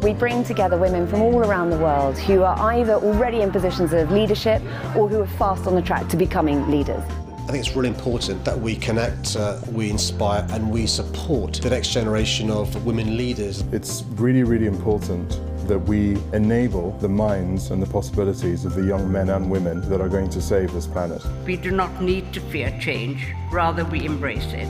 we bring together women from all around the world who are either already in positions of leadership or who are fast on the track to becoming leaders. I think it's really important that we connect, we inspire and we support the next generation of women leaders. It's really, really important that we enable the minds and the possibilities of the young men and women that are going to save this planet. We do not need to fear change, rather we embrace it.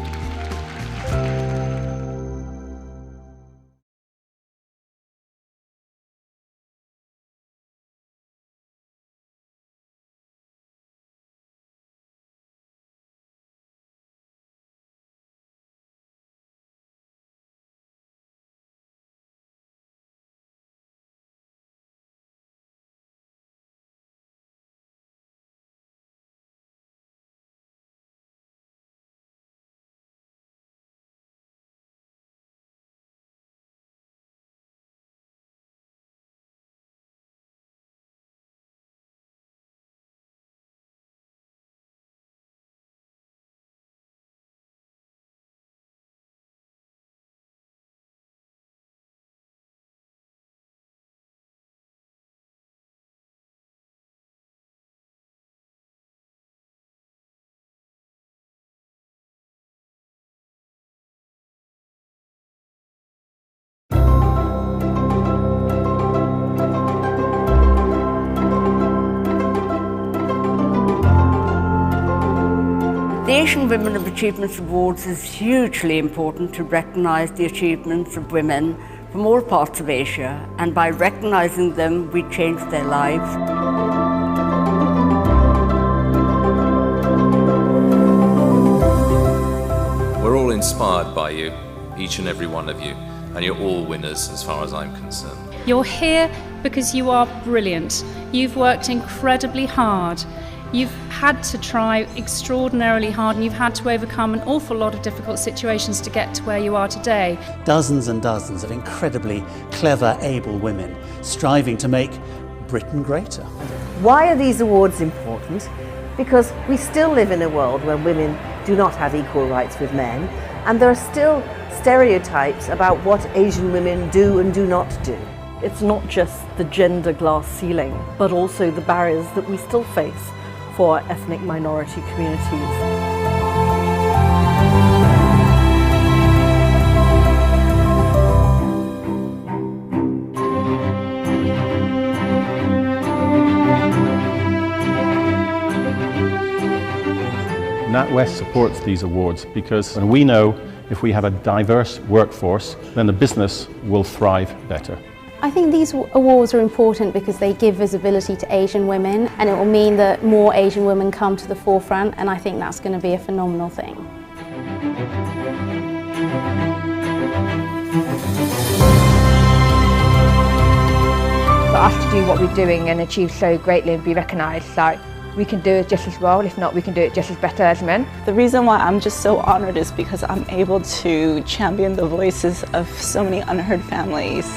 The Asian Women of Achievement Awards is hugely important to recognise the achievements of women from all parts of Asia, and by recognising them, we change their lives. We're all inspired by you, each and every one of you, and you're all winners as far as I'm concerned. You're here because you are brilliant. You've worked incredibly hard. You've had to try extraordinarily hard, and you've had to overcome an awful lot of difficult situations to get to where you are today. Dozens and dozens of incredibly clever, able women striving to make Britain greater. Why are these awards important? Because we still live in a world where women do not have equal rights with men, and there are still stereotypes about what Asian women do and do not do. It's not just the gender glass ceiling, but also the barriers that we still face for ethnic minority communities. NatWest supports these awards because we know if we have a diverse workforce, then the business will thrive better. I think these awards are important because they give visibility to Asian women, and it will mean that more Asian women come to the forefront, and I think that's going to be a phenomenal thing. For us to do what we're doing and achieve so greatly and be recognised, like we can do it just as well, if not we can do it just as better as men. The reason why I'm just so honoured is because I'm able to champion the voices of so many unheard families.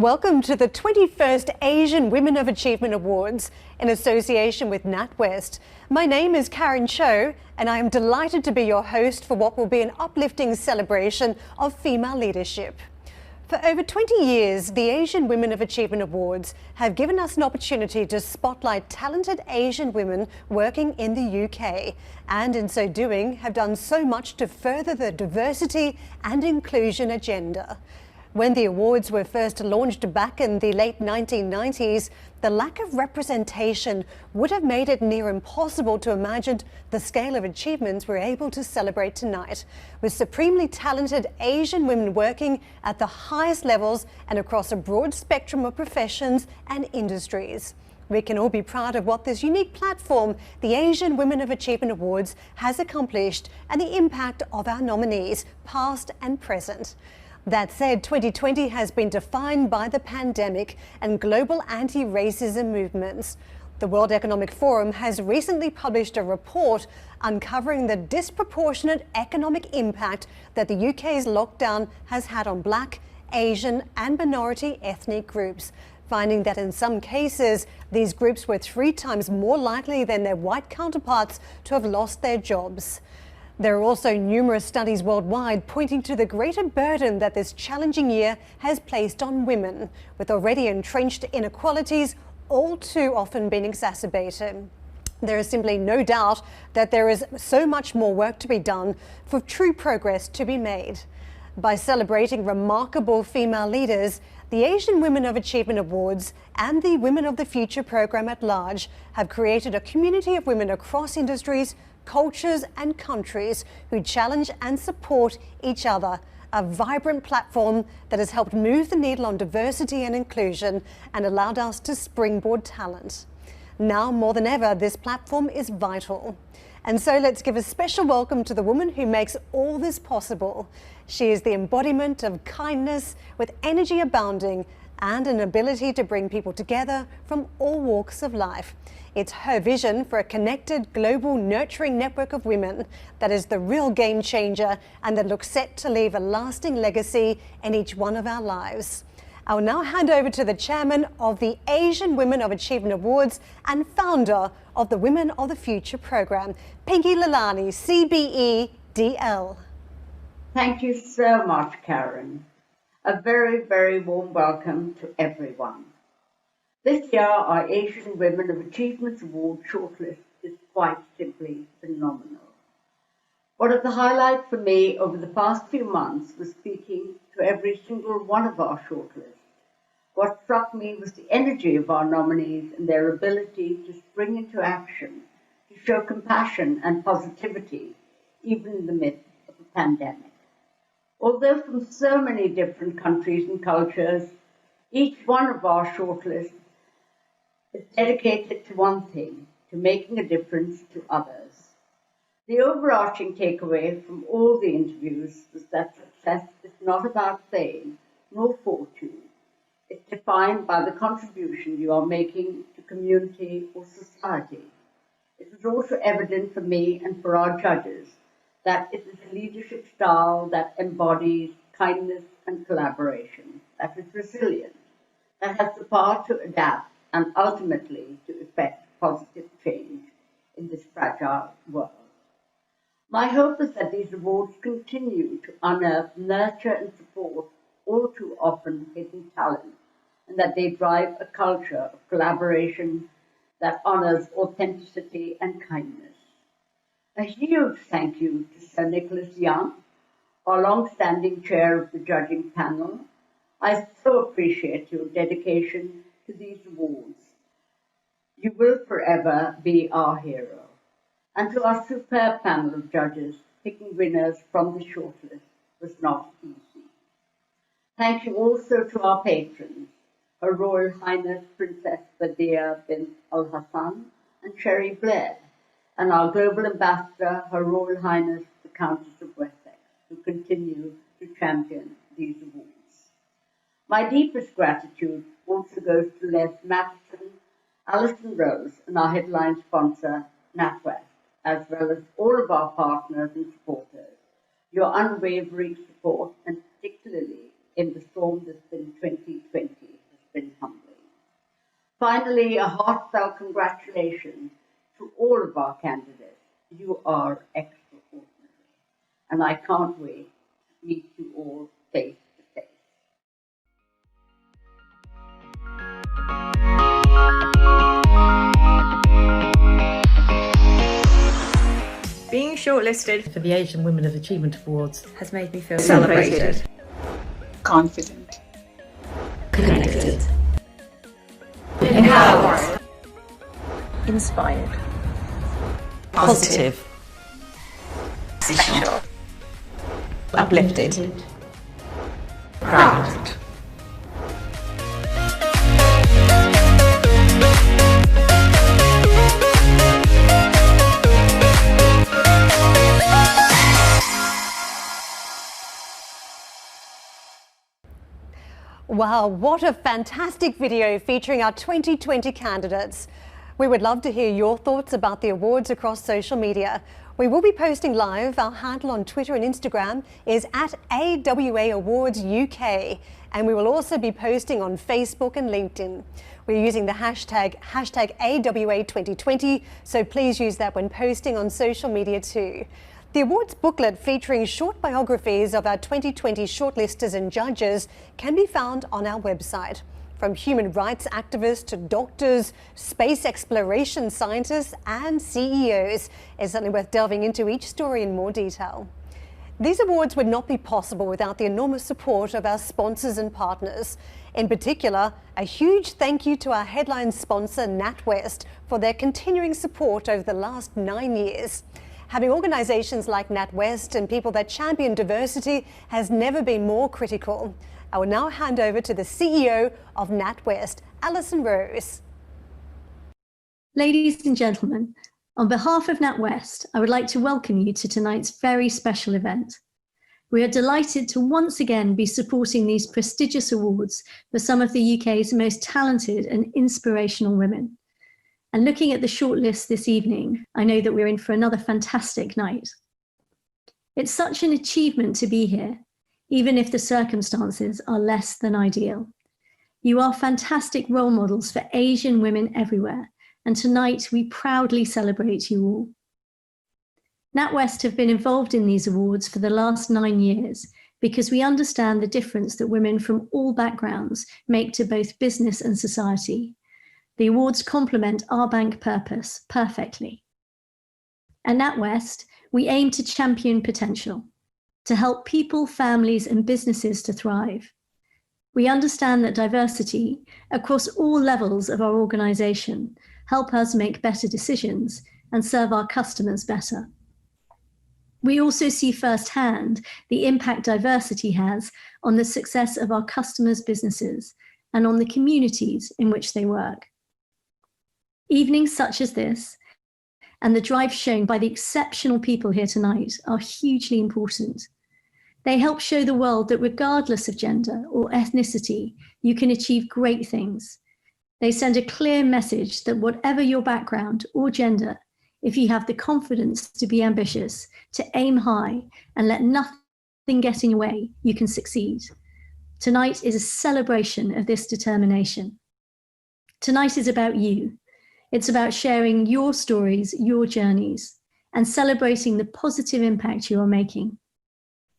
Welcome to the 21st Asian Women of Achievement Awards in association with NatWest. My name is Karen Cho and I am delighted to be your host for what will be an uplifting celebration of female leadership. For over 20 years, the Asian Women of Achievement Awards have given us an opportunity to spotlight talented Asian women working in the UK, and in so doing have done so much to further the diversity and inclusion agenda. When the awards were first launched back in the late 1990s, the lack of representation would have made it near impossible to imagine the scale of achievements we're able to celebrate tonight, with supremely talented Asian women working at the highest levels and across a broad spectrum of professions and industries. We can all be proud of what this unique platform, the Asian Women of Achievement Awards, has accomplished and the impact of our nominees, past and present. That said, 2020 has been defined by the pandemic and global anti-racism movements. The World Economic Forum has recently published a report uncovering the disproportionate economic impact that the UK's lockdown has had on Black, Asian and minority ethnic groups, finding that in some cases these groups were 3 times more likely than their white counterparts to have lost their jobs. There are also numerous studies worldwide pointing to the greater burden that this challenging year has placed on women, with already entrenched inequalities all too often being exacerbated. There is simply no doubt that there is so much more work to be done for true progress to be made. By celebrating remarkable female leaders, the Asian Women of Achievement Awards and the Women of the Future program at large have created a community of women across industries, cultures and countries who challenge and support each other, a vibrant platform that has helped move the needle on diversity and inclusion and allowed us to springboard talent. Now more than ever, this platform is vital. And so let's give a special welcome to the woman who makes all this possible. She is the embodiment of kindness with energy abounding and an ability to bring people together from all walks of life. It's her vision for a connected, global, nurturing network of women that is the real game changer and that looks set to leave a lasting legacy in each one of our lives. I will now hand over to the chairman of the Asian Women of Achievement Awards and founder of the Women of the Future program, Pinky Lalani, CBE DL. Thank you so much, Karen. A very, very warm welcome to everyone. This year, our Asian Women of Achievement Award shortlist is quite simply phenomenal. One of the highlights for me over the past few months was speaking to every single one of our shortlists. What struck me was the energy of our nominees and their ability to spring into action, to show compassion and positivity, even in the midst of a pandemic. Although from so many different countries and cultures, each one of our shortlists is dedicated to one thing, to making a difference to others. The overarching takeaway from all the interviews was that success is not about fame nor fortune. It's defined by the contribution you are making to community or society. It was also evident for me and for our judges that it is a leadership style that embodies kindness and collaboration, that is resilient, that has the power to adapt and ultimately to effect positive change in this fragile world. My hope is that these awards continue to unearth, nurture and support all too often hidden talent, and that they drive a culture of collaboration that honors authenticity and kindness. A huge thank you to Sir Nicholas Young, our long-standing chair of the judging panel. I so appreciate your dedication to these awards. You will forever be our hero. And to our superb panel of judges, picking winners from the shortlist was not easy. Thank you also to our patrons, Her Royal Highness Princess Badia bint Al Hassan and Sherry Blair, and our global ambassador, Her Royal Highness the Countess of Wessex, who continue to champion these awards. My deepest gratitude also goes to Les Matheson, Alison Rose, and our headline sponsor, NatWest, as well as all of our partners and supporters. Your unwavering support, and particularly in the storm that's been 2020, been humbling. Finally, a heartfelt congratulations to all of our candidates. You are extraordinary, and I can't wait to meet you all face to face. Being shortlisted for the Asian Women of Achievement Awards has made me feel Celebrated. confident, Connected. empowered, Inspired. positive, Special. uplifted, Proud. Wow, what a fantastic video featuring our 2020 candidates. We would love to hear your thoughts about the awards across social media. We will be posting live. Our handle on Twitter and Instagram is at AWA Awards UK, and we will also be posting on Facebook and LinkedIn. We're using the hashtag AWA 2020, so please use that when posting on social media too. The awards booklet featuring short biographies of our 2020 shortlisters and judges can be found on our website. From human rights activists to doctors, space exploration scientists and CEOs, it's certainly worth delving into each story in more detail. These awards would not be possible without the enormous support of our sponsors and partners. In particular, a huge thank you to our headline sponsor, NatWest, for their continuing support over the last 9 years. Having organisations like NatWest and people that champion diversity has never been more critical. I will now hand over to the CEO of NatWest, Alison Rose. Ladies and gentlemen, on behalf of NatWest, I would like to welcome you to tonight's very special event. We are delighted to once again be supporting these prestigious awards for some of the UK's most talented and inspirational women. And looking at the shortlist this evening, I know that we're in for another fantastic night. It's such an achievement to be here, even if the circumstances are less than ideal. You are fantastic role models for Asian women everywhere, and tonight we proudly celebrate you all. NatWest have been involved in these awards for the last 9 years because we understand the difference that women from all backgrounds make to both business and society. The awards complement our bank purpose perfectly. At NatWest, we aim to champion potential, to help people, families, and businesses to thrive. We understand that diversity across all levels of our organisation help us make better decisions and serve our customers better. We also see firsthand the impact diversity has on the success of our customers' businesses and on the communities in which they work. Evenings such as this, and the drive shown by the exceptional people here tonight, are hugely important. They help show the world that regardless of gender or ethnicity, you can achieve great things. They send a clear message that whatever your background or gender, if you have the confidence to be ambitious, to aim high, and let nothing get in your way, you can succeed. Tonight is a celebration of this determination. Tonight is about you. It's about sharing your stories, your journeys, and celebrating the positive impact you are making.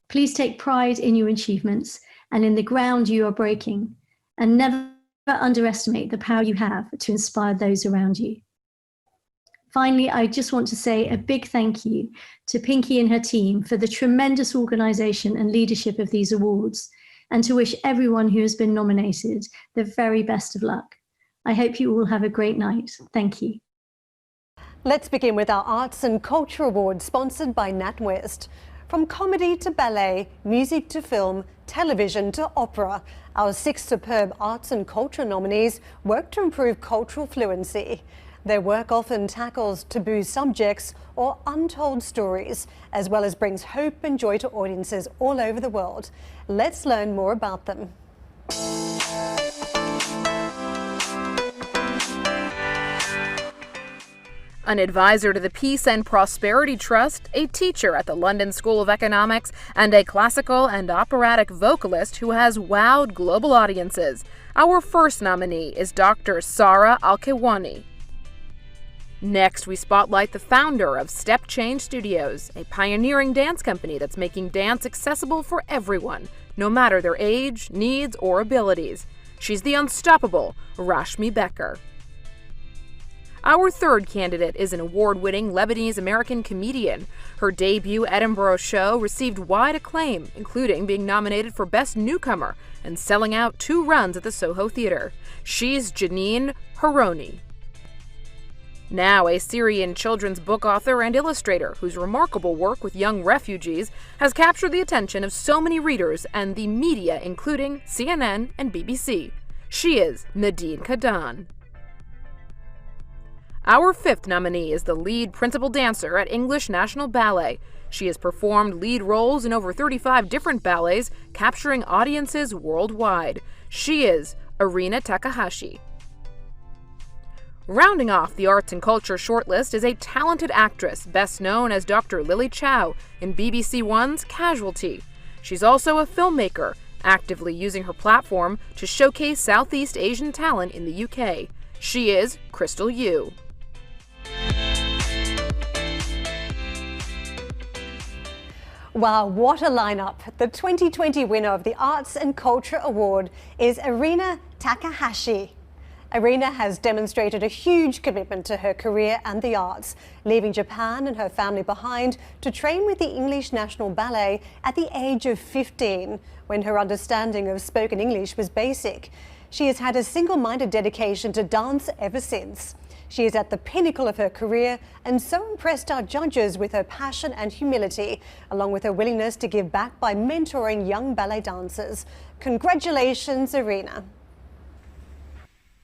Please take pride in your achievements and in the ground you are breaking, and never underestimate the power you have to inspire those around you. Finally, I just want to say a big thank you to Pinky and her team for the tremendous organisation and leadership of these awards, and to wish everyone who has been nominated the very best of luck. I hope you all have a great night. Thank you. Let's begin with our Arts and Culture Awards, sponsored by NatWest. From comedy to ballet, music to film, television to opera, our 6 superb arts and culture nominees work to improve cultural fluency. Their work often tackles taboo subjects or untold stories, as well as brings hope and joy to audiences all over the world. Let's learn more about them. An advisor to the Peace and Prosperity Trust, a teacher at the London School of Economics, and a classical and operatic vocalist who has wowed global audiences. Our first nominee is Dr. Sara Al-Kiwani. Next, we spotlight the founder of Step Change Studios, a pioneering dance company that's making dance accessible for everyone, no matter their age, needs, or abilities. She's the unstoppable Rashmi Becker. Our third candidate is an award-winning Lebanese-American comedian. Her debut Edinburgh show received wide acclaim, including being nominated for Best Newcomer and selling out 2 runs at the Soho Theatre. She's Janine Haroni. Now a Syrian children's book author and illustrator whose remarkable work with young refugees has captured the attention of so many readers and the media, including CNN and BBC. She is Nadine Kadan. Our fifth nominee is the lead principal dancer at English National Ballet. She has performed lead roles in over 35 different ballets, capturing audiences worldwide. She is Arina Takahashi. Rounding off the arts and culture shortlist is a talented actress, best known as Dr. Lily Chow in BBC One's Casualty. She's also a filmmaker, actively using her platform to showcase Southeast Asian talent in the UK. She is Crystal Yu. Wow, what a lineup. The 2020 winner of the Arts and Culture Award is Arina Takahashi. Arina has demonstrated a huge commitment to her career and the arts, leaving Japan and her family behind to train with the English National Ballet at the age of 15, when her understanding of spoken English was basic. She has had a single-minded dedication to dance ever since. She is at the pinnacle of her career and so impressed our judges with her passion and humility, along with her willingness to give back by mentoring young ballet dancers. Congratulations, Arina.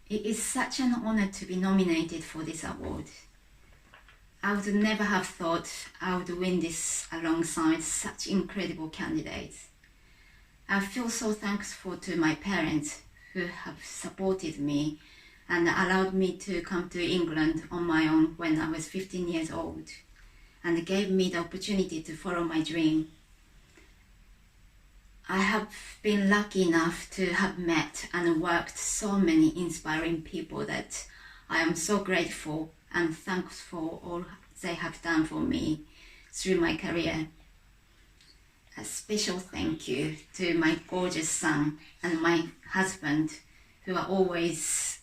It is such an honor to be nominated for this award. I would never have thought I would win this alongside such incredible candidates. I feel so thankful to my parents who have supported me and allowed me to come to England on my own when I was 15 years old, and gave me the opportunity to follow my dream. I have been lucky enough to have met and worked so many inspiring people that I am so grateful and thankful for all they have done for me through my career. A special thank you to my gorgeous son and my husband, who are always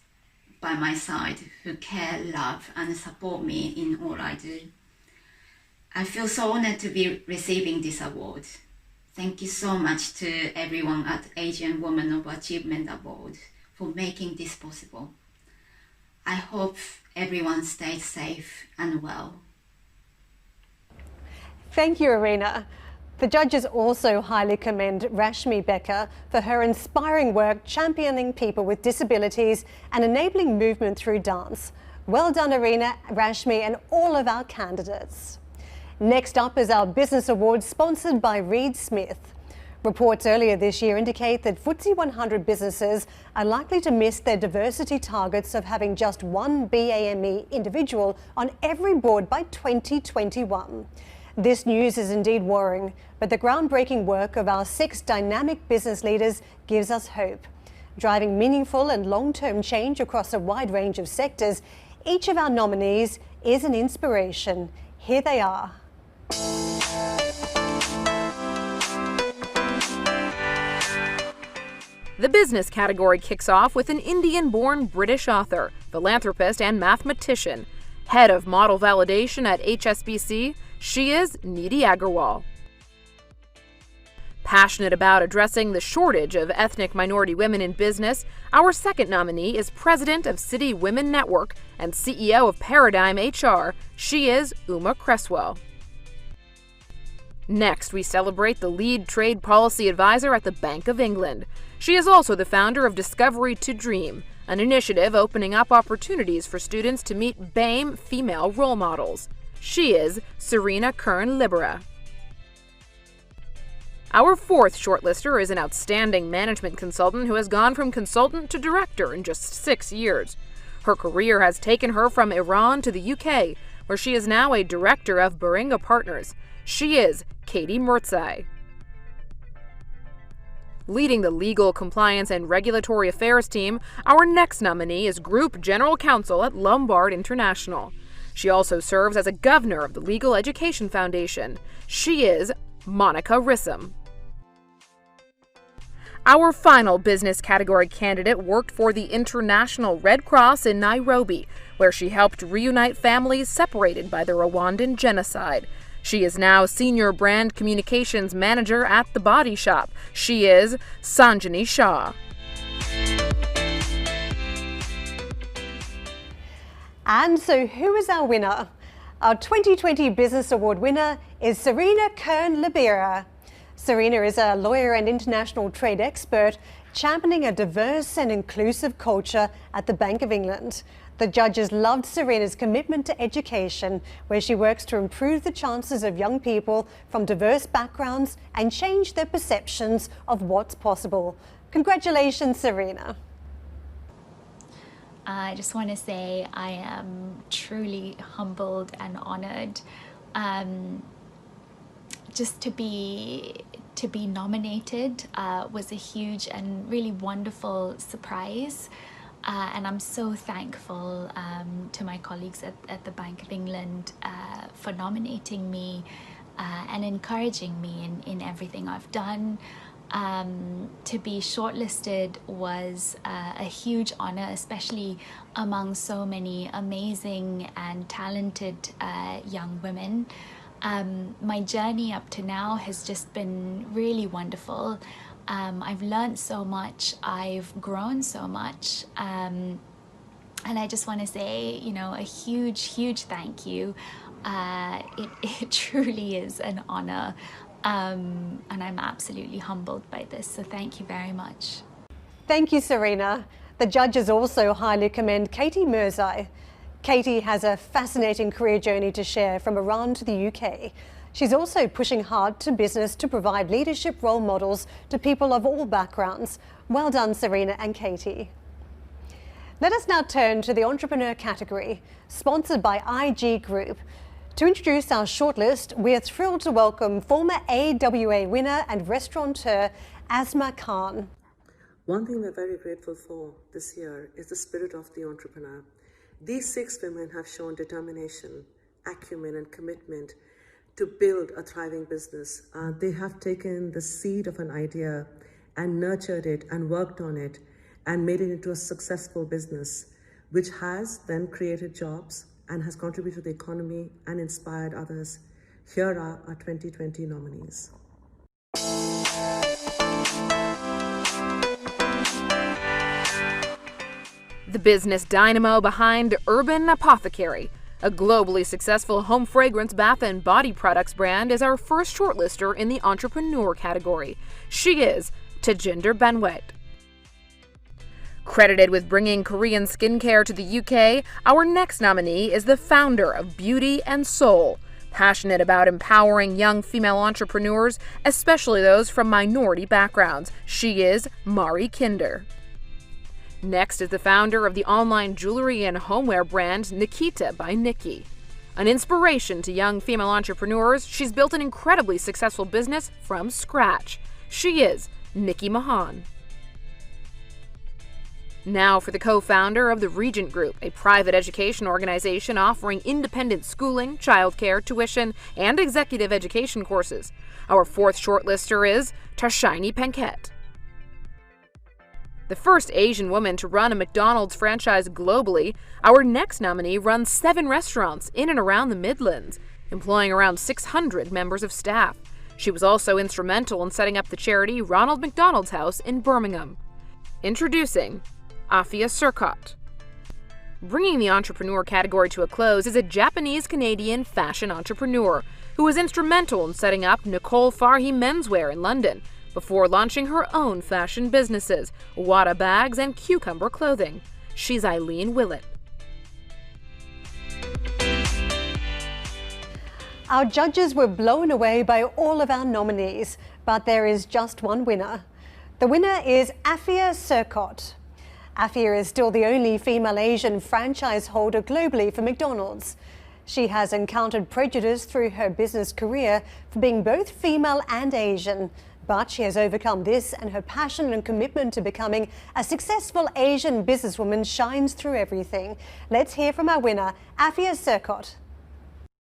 by my side, who care, love and support me in all I do. I feel so honored to be receiving this award. Thank you so much to everyone at Asian Women of Achievement Award for making this possible. I hope everyone stays safe and well. Thank you, Arina. The judges also highly commend Rashmi Becker for her inspiring work championing people with disabilities and enabling movement through dance. Well done, Arina, Rashmi and all of our candidates. Next up is our Business Awards sponsored by Reed Smith. Reports earlier this year indicate that FTSE 100 businesses are likely to miss their diversity targets of having just one BAME individual on every board by 2021. This news is indeed worrying, but the groundbreaking work of our 6 dynamic business leaders gives us hope. Driving meaningful and long-term change across a wide range of sectors, each of our nominees is an inspiration. Here they are. The business category kicks off with an Indian-born British author, philanthropist and mathematician. Head of model validation at HSBC, she is Nidhi Agarwal. Passionate about addressing the shortage of ethnic minority women in business, our second nominee is president of City Women Network and CEO of Paradigm HR. She is Uma Cresswell. Next, we celebrate the lead trade policy advisor at the Bank of England. She is also the founder of Discovery to Dream, an initiative opening up opportunities for students to meet BAME female role models. She is Serena Kern-Libera. Our fourth shortlister is an outstanding management consultant who has gone from consultant to director in just 6 years. Her career has taken her from Iran to the UK, where she is now a director of Baringa Partners. She is Katie Murtzai. Leading the Legal, Compliance and Regulatory Affairs team, our next nominee is Group General Counsel at Lombard International. She also serves as a governor of the Legal Education Foundation. She is Monica Rissom. Our final business category candidate worked for the International Red Cross in Nairobi, where she helped reunite families separated by the Rwandan genocide. She is now Senior Brand Communications Manager at The Body Shop. She is Sanjani Shah. And so who is our winner? Our 2020 Business Award winner is Serena Kern-Libera. Serena is a lawyer and international trade expert championing a diverse and inclusive culture at the Bank of England. The judges loved Serena's commitment to education, where she works to improve the chances of young people from diverse backgrounds and change their perceptions of what's possible. Congratulations, Serena. I just want to say I am truly humbled and honored. Just to be nominated was a huge and really wonderful surprise, and I'm so thankful to my colleagues at the Bank of England for nominating me and encouraging me in everything I've done. To be shortlisted was a huge honor, especially among so many amazing and talented young women. My journey up to now has just been really wonderful. I've learned so much, I've grown so much, and I just want to say, a huge thank you. It truly is an honor, and I'm absolutely humbled by this, so thank you very much. Thank you, Serena. The judges also highly commend Katie Mirzai. Katie has a fascinating career journey to share from Iran to the UK. She's also pushing hard to business to provide leadership role models to people of all backgrounds. Well done, Serena and Katie. Let us now turn to the entrepreneur category, sponsored by IG Group. To introduce our shortlist, we are thrilled to welcome former AWA winner and restaurateur Asma Khan. One thing we're very grateful for this year is the spirit of the entrepreneur. These 6 women have shown determination, acumen and commitment to build a thriving business. They have taken the seed of an idea and nurtured it and worked on it and made it into a successful business, which has then created jobs and has contributed to the economy and inspired others. Here are our 2020 nominees. The business dynamo behind Urban Apothecary, a globally successful home fragrance, bath, and body products brand, is our first shortlister in the entrepreneur category. She is Tajinder Benwet. Credited with bringing Korean skincare to the UK, our next nominee is the founder of Beauty and Soul, passionate about empowering young female entrepreneurs, especially those from minority backgrounds. She is Mari Kinder. Next is the founder of the online jewelry and homeware brand Nikita by Nikki. An inspiration to young female entrepreneurs, she's built an incredibly successful business from scratch. She is Nikki Mahan. Now for the co-founder of the Regent Group, a private education organization offering independent schooling, childcare, tuition, and executive education courses. Our fourth shortlister is Tarshini Penket. The first Asian woman to run a McDonald's franchise globally, our next nominee runs 7 restaurants in and around the Midlands, employing around 600 members of staff. She was also instrumental in setting up the charity Ronald McDonald's House in Birmingham. Introducing Afia Surkot. Bringing the entrepreneur category to a close is a Japanese-Canadian fashion entrepreneur who was instrumental in setting up Nicole Farhi Menswear in London, before launching her own fashion businesses, Wada Bags and Cucumber Clothing. She's Eileen Willett. Our judges were blown away by all of our nominees, but there is just one winner. The winner is Afia Surkot. Afia is still the only female Asian franchise holder globally for McDonald's. She has encountered prejudice through her business career for being both female and Asian. But she has overcome this, and her passion and commitment to becoming a successful Asian businesswoman shines through everything. Let's hear from our winner, Afia Serkot.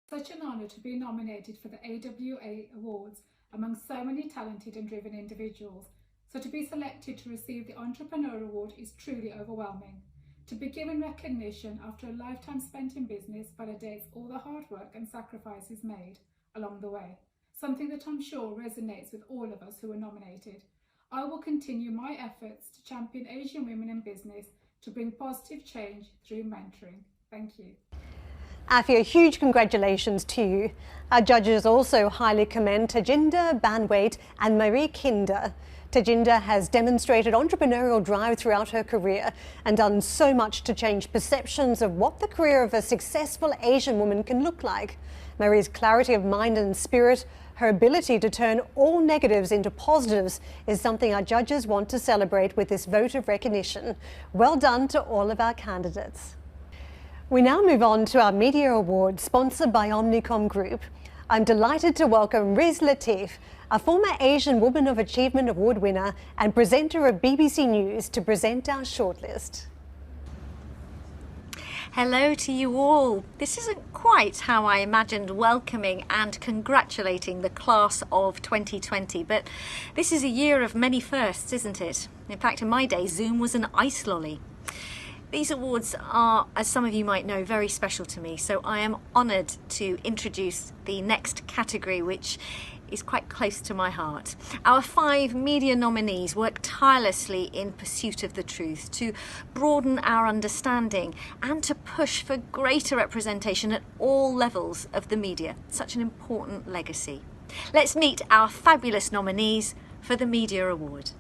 Such an honour to be nominated for the AWA Awards among so many talented and driven individuals. So to be selected to receive the Entrepreneur Award is truly overwhelming. To be given recognition after a lifetime spent in business validates all the hard work and sacrifices made along the way, something that I'm sure resonates with all of us who are nominated. I will continue my efforts to champion Asian women in business to bring positive change through mentoring. Thank you. Afia, huge congratulations to you. Our judges also highly commend Tajinder Banwait and Marie Kinder. Tajinder has demonstrated entrepreneurial drive throughout her career and done so much to change perceptions of what the career of a successful Asian woman can look like. Marie's clarity of mind and spirit, her ability to turn all negatives into positives is something our judges want to celebrate with this vote of recognition. Well done to all of our candidates. We now move on to our Media Award, sponsored by Omnicom Group. I'm delighted to welcome Riz Latif, a former Asian Woman of Achievement Award winner and presenter of BBC News, to present our shortlist. Hello to you all. This isn't quite how I imagined welcoming and congratulating the class of 2020, but this is a year of many firsts, isn't it? In fact, in my day, Zoom was an ice lolly. These awards are, as some of you might know, very special to me, so I am honoured to introduce the next category, which is quite close to my heart. Our 5 media nominees work tirelessly in pursuit of the truth, to broaden our understanding and to push for greater representation at all levels of the media. Such an important legacy. Let's meet our fabulous nominees for the Media Award.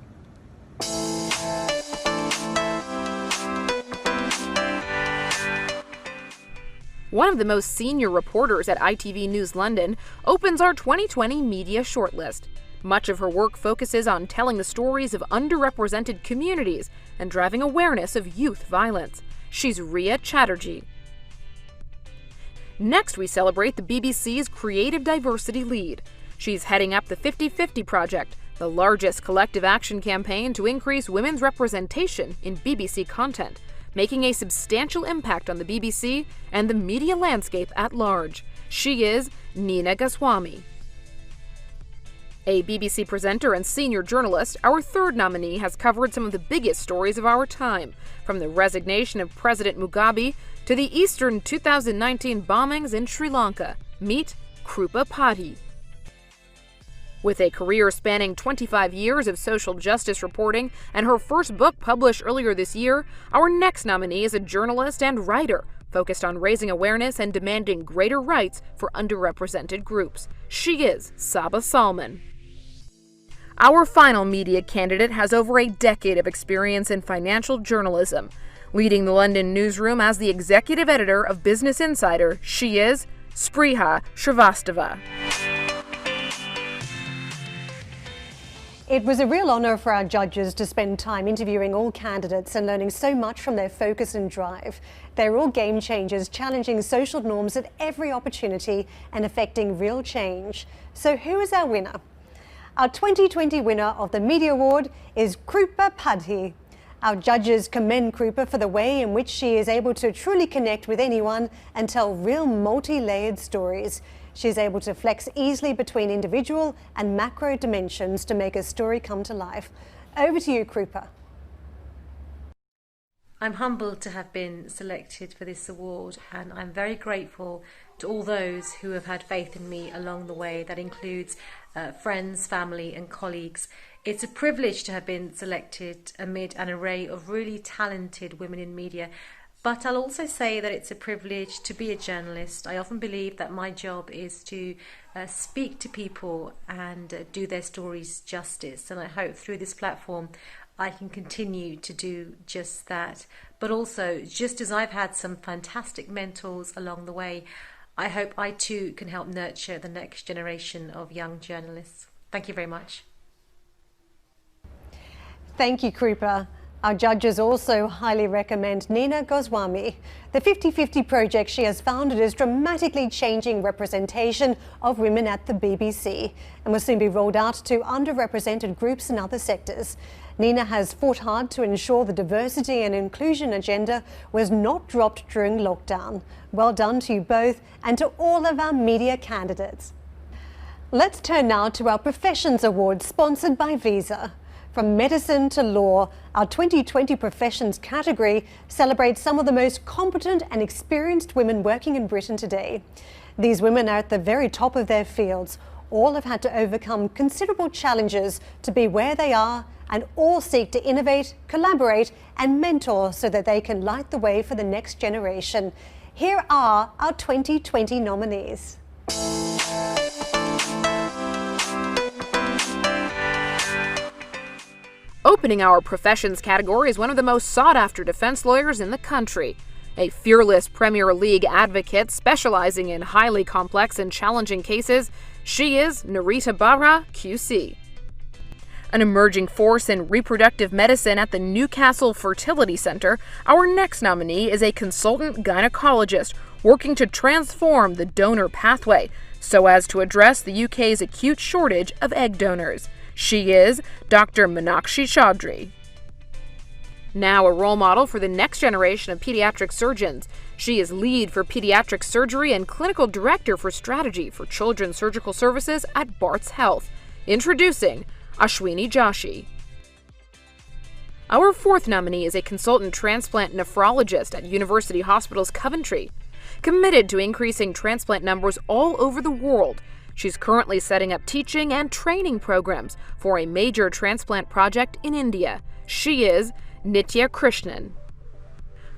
One of the most senior reporters at ITV News London opens our 2020 media shortlist. Much of her work focuses on telling the stories of underrepresented communities and driving awareness of youth violence. She's Ria Chatterjee. Next, we celebrate the BBC's Creative Diversity Lead. She's heading up the 50/50 Project, the largest collective action campaign to increase women's representation in BBC content, making a substantial impact on the BBC and the media landscape at large. She is Nina Goswami. A BBC presenter and senior journalist, our third nominee has covered some of the biggest stories of our time, from the resignation of President Mugabe to the Easter 2019 bombings in Sri Lanka. Meet Krupa Padhi. With a career spanning 25 years of social justice reporting and her first book published earlier this year, our next nominee is a journalist and writer focused on raising awareness and demanding greater rights for underrepresented groups. She is Saba Salman. Our final media candidate has over a decade of experience in financial journalism. Leading the London newsroom as the executive editor of Business Insider, she is Spriha Srivastava. It was a real honour for our judges to spend time interviewing all candidates and learning so much from their focus and drive. They're all game changers, challenging social norms at every opportunity and affecting real change. So who is our winner? Our 2020 winner of the Media Award is Krupa Padhi. Our judges commend Krupa for the way in which she is able to truly connect with anyone and tell real multi-layered stories. She's able to flex easily between individual and macro dimensions to make a story come to life. Over to you, Krupa. I'm humbled to have been selected for this award, and I'm very grateful to all those who have had faith in me along the way. That includes friends, family and colleagues. It's a privilege to have been selected amid an array of really talented women in media. But I'll also say that it's a privilege to be a journalist. I often believe that my job is to speak to people and do their stories justice. And I hope through this platform I can continue to do just that. But also, just as I've had some fantastic mentors along the way, I hope I too can help nurture the next generation of young journalists. Thank you very much. Thank you, Krupa. Our judges also highly recommend Nina Goswami. The 50-50 project she has founded is dramatically changing representation of women at the BBC and will soon be rolled out to underrepresented groups in other sectors. Nina has fought hard to ensure the diversity and inclusion agenda was not dropped during lockdown. Well done to you both and to all of our media candidates. Let's turn now to our Professions Awards sponsored by Visa. From medicine to law, our 2020 Professions category celebrates some of the most competent and experienced women working in Britain today. These women are at the very top of their fields. All have had to overcome considerable challenges to be where they are, and all seek to innovate, collaborate and mentor so that they can light the way for the next generation. Here are our 2020 nominees. Opening our Professions category is one of the most sought-after defense lawyers in the country. A fearless Premier League advocate specializing in highly complex and challenging cases, she is Narita Barra, QC. An emerging force in reproductive medicine at the Newcastle Fertility Centre, our next nominee is a consultant gynecologist working to transform the donor pathway so as to address the UK's acute shortage of egg donors. She is Dr. Meenakshi Chaudhry. Now a role model for the next generation of pediatric surgeons. She is lead for pediatric surgery and clinical director for strategy for children's surgical services at Barts Health. Introducing Ashwini Joshi. Our fourth nominee is a consultant transplant nephrologist at University Hospitals Coventry. Committed to increasing transplant numbers all over the world, she's currently setting up teaching and training programs for a major transplant project in India. She is Nitya Krishnan.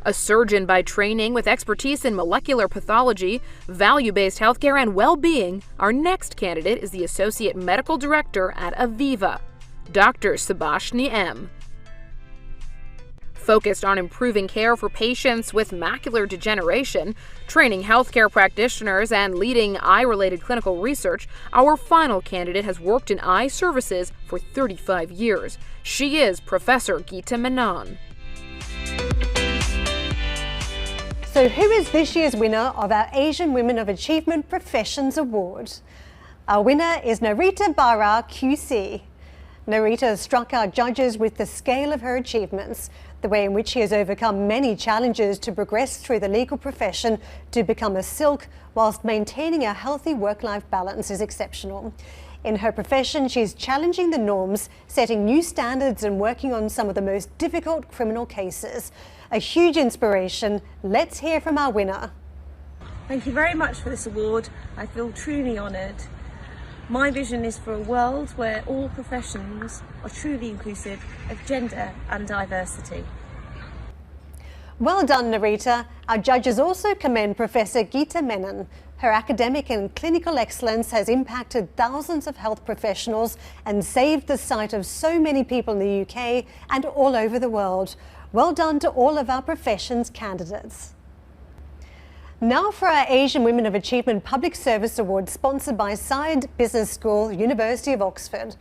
A surgeon by training with expertise in molecular pathology, value-based healthcare, and well-being, our next candidate is the Associate Medical Director at Aviva, Dr. Subhashni M. Focused on improving care for patients with macular degeneration, training healthcare practitioners, and leading eye-related clinical research, our final candidate has worked in eye services for 35 years. She is Professor Geeta Menon. So who is this year's winner of our Asian Women of Achievement Professions Award? Our winner is Narita Barra, QC. Narita struck our judges with the scale of her achievements, the way in which she has overcome many challenges to progress through the legal profession to become a silk whilst maintaining a healthy work-life balance is exceptional. In her profession, she's challenging the norms, setting new standards and working on some of the most difficult criminal cases. A huge inspiration. Let's hear from our winner. Thank you very much for this award. I feel truly honoured. My vision is for a world where all professions are truly inclusive of gender and diversity. Well done, Narita. Our judges also commend Professor Geeta Menon. Her academic and clinical excellence has impacted thousands of health professionals and saved the sight of so many people in the UK and all over the world. Well done to all of our professions candidates. Now for our Asian Women of Achievement Public Service Award sponsored by Side Business School, University of Oxford.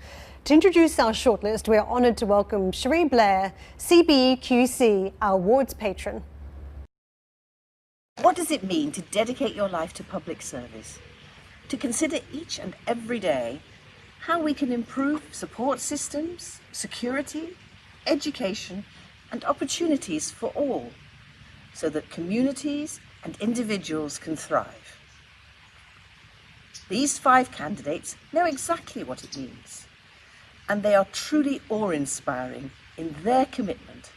To introduce our shortlist, we are honoured to welcome Cherie Blair, CBE QC, our awards patron. What does it mean to dedicate your life to public service? To consider each and every day how we can improve support systems, security, education and opportunities for all, so that communities and individuals can thrive. These 5 candidates know exactly what it means, and they are truly awe-inspiring in their commitment.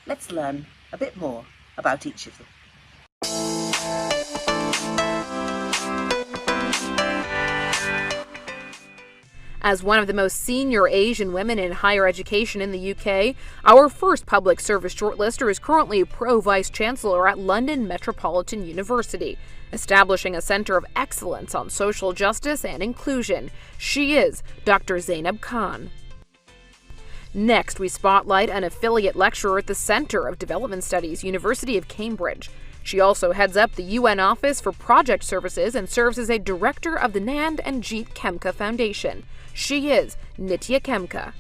Let's learn a bit more about each of them. As one of the most senior Asian women in higher education in the UK, our first public service shortlister is currently Pro Vice Chancellor at London Metropolitan University, establishing a centre of excellence on social justice and inclusion. She is Dr. Zainab Khan. Next, we spotlight an affiliate lecturer at the Centre of Development Studies, University of Cambridge. She also heads up the UN Office for Project Services and serves as a director of the Nand and Jeet Khemka Foundation. She is Nitya Khemka.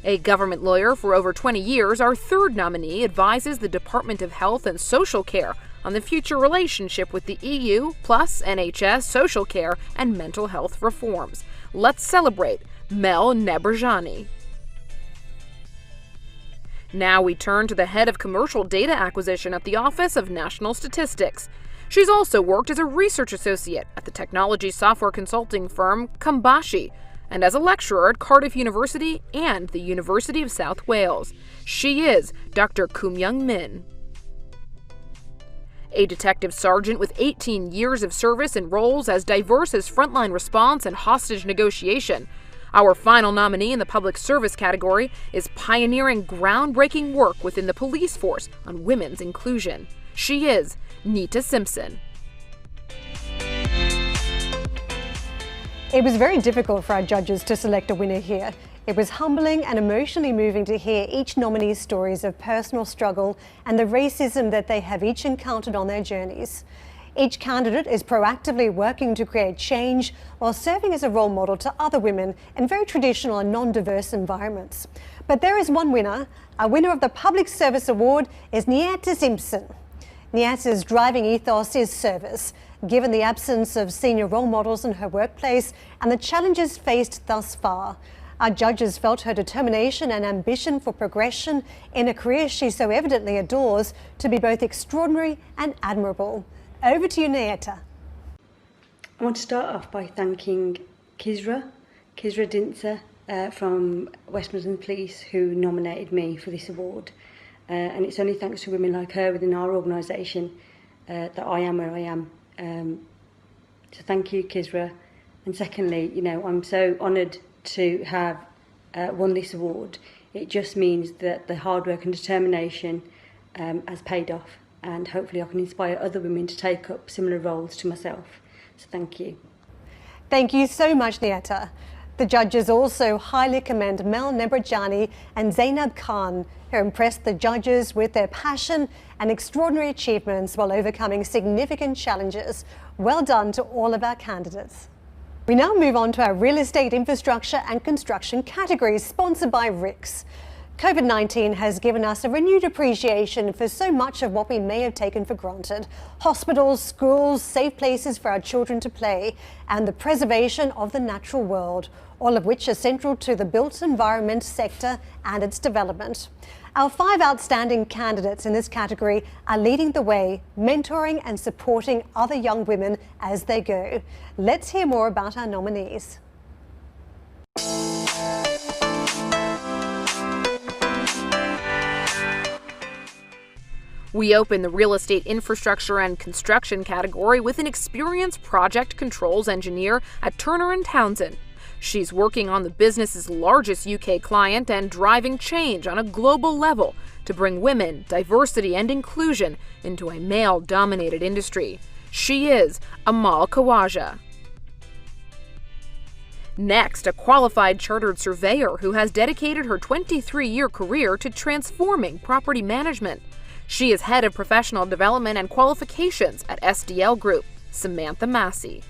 A government lawyer for over 20 years, our third nominee advises the Department of Health and Social Care on the future relationship with the EU, plus NHS, social care, and mental health reforms. Let's celebrate Mel Nebrajani. Now we turn to the head of commercial data acquisition at the Office of National Statistics. She's also worked as a research associate at the technology software consulting firm Kambashi, and as a lecturer at Cardiff University and the University of South Wales. She is Dr. Kumyoung Min. A detective sergeant with 18 years of service in roles as diverse as frontline response and hostage negotiation. Our final nominee in the public service category is pioneering groundbreaking work within the police force on women's inclusion. She is Nita Simpson. It was very difficult for our judges to select a winner here. It was humbling and emotionally moving to hear each nominee's stories of personal struggle and the racism that they have each encountered on their journeys. Each candidate is proactively working to create change while serving as a role model to other women in very traditional and non-diverse environments. But there is one winner. Our winner of the Public Service Award is Nita Simpson. Nita's driving ethos is service. Given the absence of senior role models in her workplace and the challenges faced thus far, our judges felt her determination and ambition for progression in a career she so evidently adores to be both extraordinary and admirable. Over to you, Nita. I want to start off by thanking Kisra Dinser from West Midlands Police, who nominated me for this award. And it's only thanks to women like her within our organisation that I am where I am. So thank you, Kisra. And secondly, I'm so honoured to have won this award. It just means that the hard work and determination has paid off, and hopefully I can inspire other women to take up similar roles to myself. So thank you. Thank you so much, Nita. The judges also highly commend Mel Nebrajani and Zainab Khan, who impressed the judges with their passion and extraordinary achievements while overcoming significant challenges. Well done to all of our candidates. We now move on to our real estate, infrastructure and construction categories, sponsored by RICS. COVID-19 has given us a renewed appreciation for so much of what we may have taken for granted. Hospitals, schools, safe places for our children to play, and the preservation of the natural world, all of which are central to the built environment sector and its development. Our 5 outstanding candidates in this category are leading the way, mentoring and supporting other young women as they go. Let's hear more about our nominees. We open the real estate, infrastructure and construction category with an experienced project controls engineer at Turner & Townsend. She's working on the business's largest UK client and driving change on a global level to bring women, diversity and inclusion into a male-dominated industry. She is Amal Kawaja. Next, a qualified chartered surveyor who has dedicated her 23-year career to transforming property management. She is head of professional development and qualifications at SDL Group, Samantha Massey.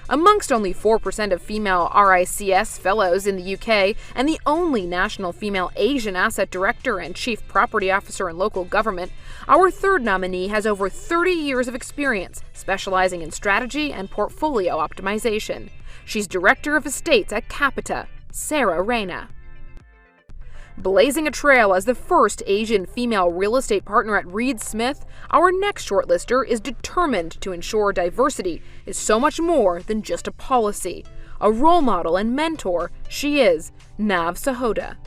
Amongst only 4% of female RICS fellows in the UK and the only national female Asian asset director and chief property officer in local government, our third nominee has over 30 years of experience specializing in strategy and portfolio optimization. She's Director of Estates at Capita, Sarah Reyna. Blazing a trail as the first Asian female real estate partner at Reed Smith, our next shortlister is determined to ensure diversity is so much more than just a policy. A role model and mentor, she is Nav Sahota.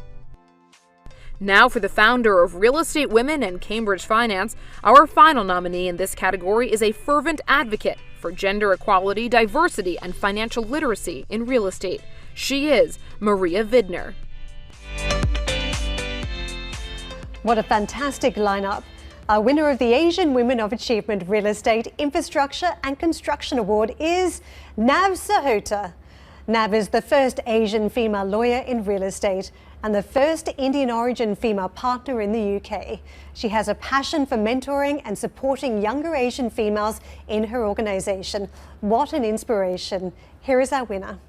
Now for the founder of Real Estate Women and Cambridge Finance, our final nominee in this category is a fervent advocate for gender equality, diversity, and financial literacy in real estate. She is Maria Vidner. What a fantastic lineup. Our winner of the Asian Women of Achievement Real Estate, Infrastructure and Construction Award is Nav Sahota. Nav is the first Asian female lawyer in real estate and the first Indian origin female partner in the UK. She has a passion for mentoring and supporting younger Asian females in her organisation. What an inspiration. Here is our winner.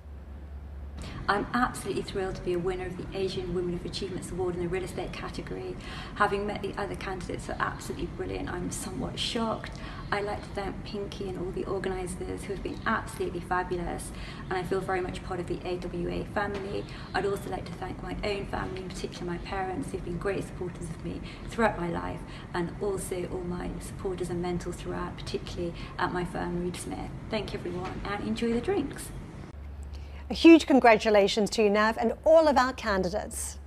I'm absolutely thrilled to be a winner of the Asian Women of Achievements Award in the real estate category. Having met the other candidates are absolutely brilliant, I'm somewhat shocked. I'd like to thank Pinky and all the organisers who have been absolutely fabulous, and I feel very much part of the AWA family. I'd also like to thank my own family, in particular my parents, who've been great supporters of me throughout my life, and also all my supporters and mentors throughout, particularly at my firm, Reed Smith. Thank you everyone, and enjoy the drinks. A huge congratulations to you, Nav, and all of our candidates.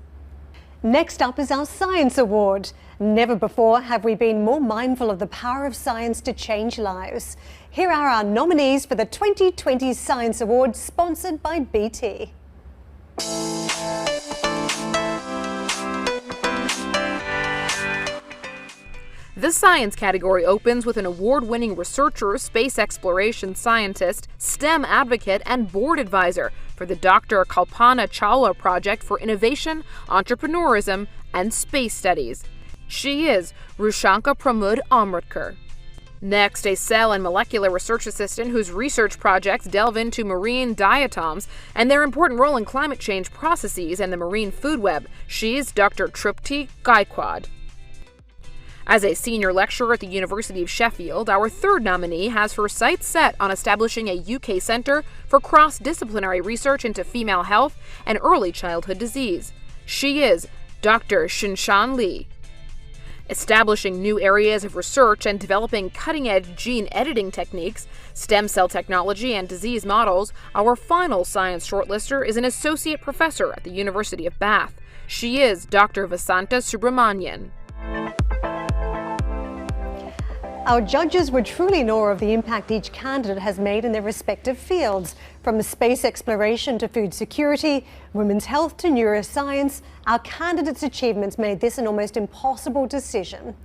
Next up is our Science Award. Never before have we been more mindful of the power of science to change lives. Here are our nominees for the 2020 Science Award, sponsored by BT. The science category opens with an award-winning researcher, space exploration scientist, STEM advocate, and board advisor for the Dr. Kalpana Chawla Project for Innovation, Entrepreneurism, and Space Studies. She is Rushanka Pramod Amritkar. Next, a cell and molecular research assistant whose research projects delve into marine diatoms and their important role in climate change processes and the marine food web. She is Dr. Trupti Gaikwad. As a senior lecturer at the University of Sheffield, our third nominee has her sights set on establishing a UK Centre for cross-disciplinary research into female health and early childhood disease. She is Dr. Shinshan Lee. Establishing new areas of research and developing cutting-edge gene editing techniques, stem cell technology, and disease models, our final science shortlister is an associate professor at the University of Bath. She is Dr. Vasanta Subramanian. Our judges were truly in awe of the impact each candidate has made in their respective fields. From space exploration to food security, women's health to neuroscience, our candidates' achievements made this an almost impossible decision.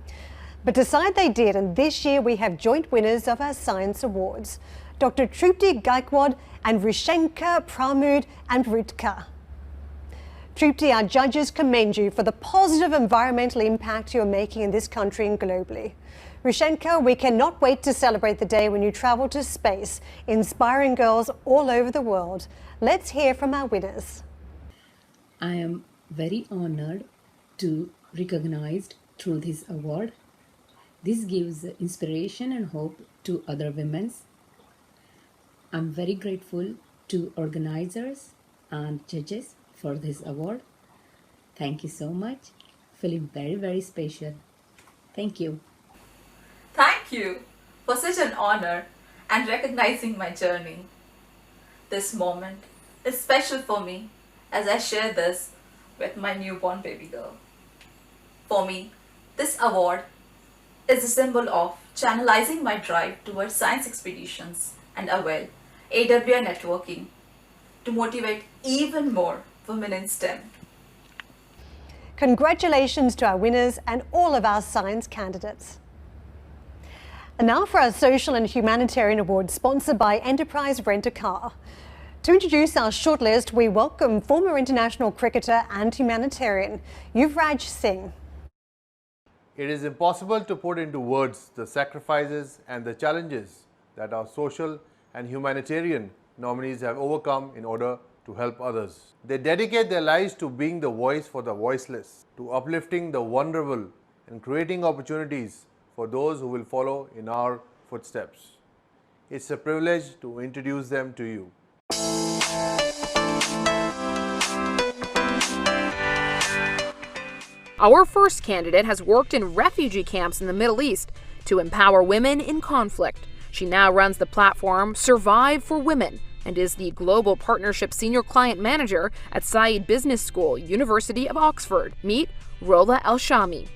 But decide they did, and this year we have joint winners of our Science Awards, Dr. Trupti Gaikwad and Rushanka Pramod Amritkar. Trupti, our judges commend you for the positive environmental impact you are making in this country and globally. Rushanka, we cannot wait to celebrate the day when you travel to space, inspiring girls all over the world. Let's hear from our winners. I am very honored to be recognized through this award. This gives inspiration and hope to other women. I'm very grateful to organizers and judges for this award. Thank you so much. Feeling very, very special. Thank you. Thank you for such an honor and recognizing my journey. This moment is special for me as I share this with my newborn baby girl. For me, this award is a symbol of channelizing my drive towards science expeditions and AWA networking to motivate even more women in STEM. Congratulations to our winners and all of our science candidates. And now for our Social and Humanitarian Award, sponsored by Enterprise Rent-A-Car. To introduce our shortlist, we welcome former international cricketer and humanitarian, Yuvraj Singh. It is impossible to put into words the sacrifices and the challenges that our social and humanitarian nominees have overcome in order to help others. They dedicate their lives to being the voice for the voiceless, to uplifting the vulnerable and creating opportunities for those who will follow in our footsteps. It's a privilege to introduce them to you. Our first candidate has worked in refugee camps in the Middle East to empower women in conflict. She now runs the platform Survive for Women and is the Global Partnership Senior Client Manager at Said Business School, University of Oxford. Meet Rola El-Shami.